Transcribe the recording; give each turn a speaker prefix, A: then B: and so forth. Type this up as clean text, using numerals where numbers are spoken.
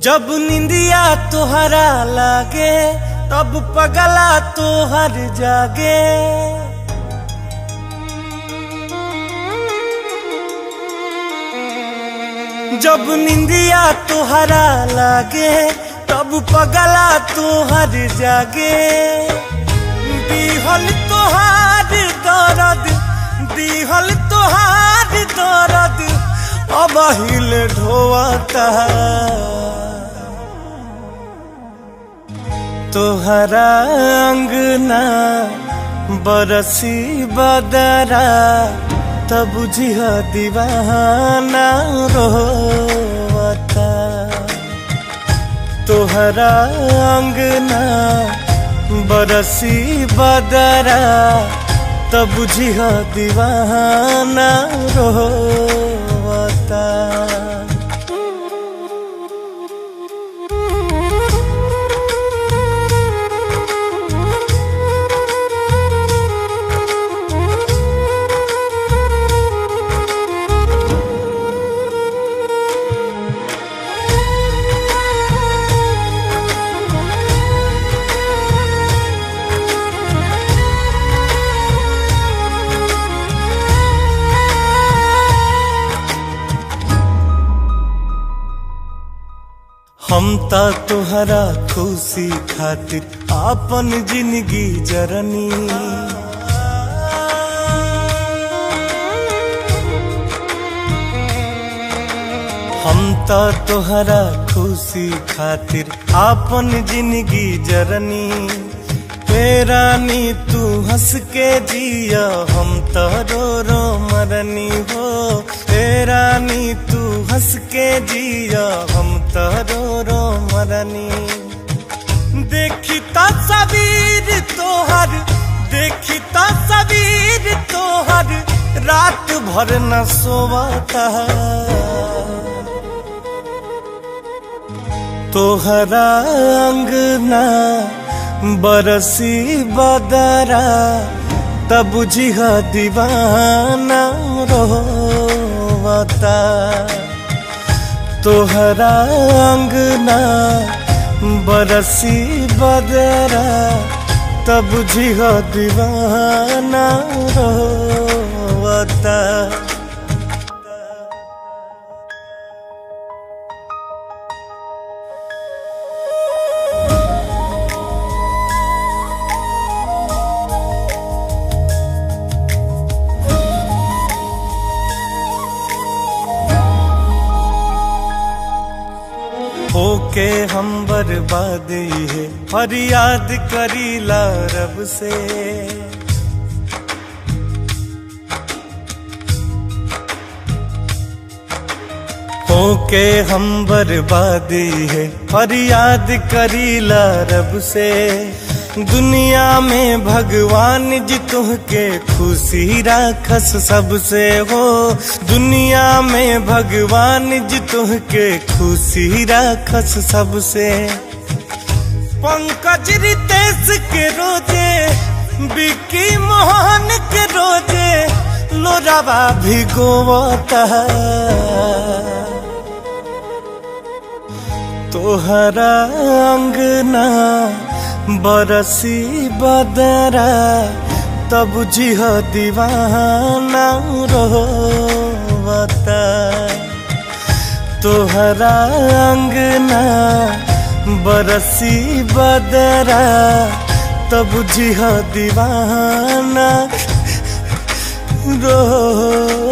A: जब निंदिया तोहरा लागे तब पगला तोहर जागे। जब निंदिया तोहरा लागे तब पगला तोहर जागे। दिहल तोहार दर्द दिहल तोहार दर्द अब हिल ढोवता। तोहरा अंगना बरसी बदरा तब बुझिह दीवाना रोवता। तोहरा अंगना बरसी बदरा तब बुझिह दीवाना रोवता। हम ता तोहरा खुशी खातिर आपन जिंदगी जरनी। हम ता तोहरा खुशी खातिर आपन जिंदगी जरनी। रानी तू हंस के जिया हम तो रो रो मरनी हो। रानी तू हंस के जिया हम तो रो रो मरनी। देखी तस्वीर तोहर देखी तस्वीर तोहर रात भर न सोवता। तोहरा अंगना बरसी बदरा तब बुझिह दीवाना रोवता। तोहरा अंगना बरसी बदरा तब बुझिह दीवाना रोवता। होके हम बर्बादी है फरियाद करीला रब से। होके हम बर्बादी है फरियाद करीला रब से। दुनिया में भगवान जी तुहके खुशी राखस सबसे हो। दुनिया में भगवान जी तुहके खुशी राखस सबसे। पंकज रितेश के रोजे बिक्की मोहन के रोजे लोरावा भिगोवता। तोहरा अंगना बरसी बदरा तब बुझिह दीवाना रोवता। तोहरा अंगना बरसी बदरा तब बुझिह दीवाना रोवता।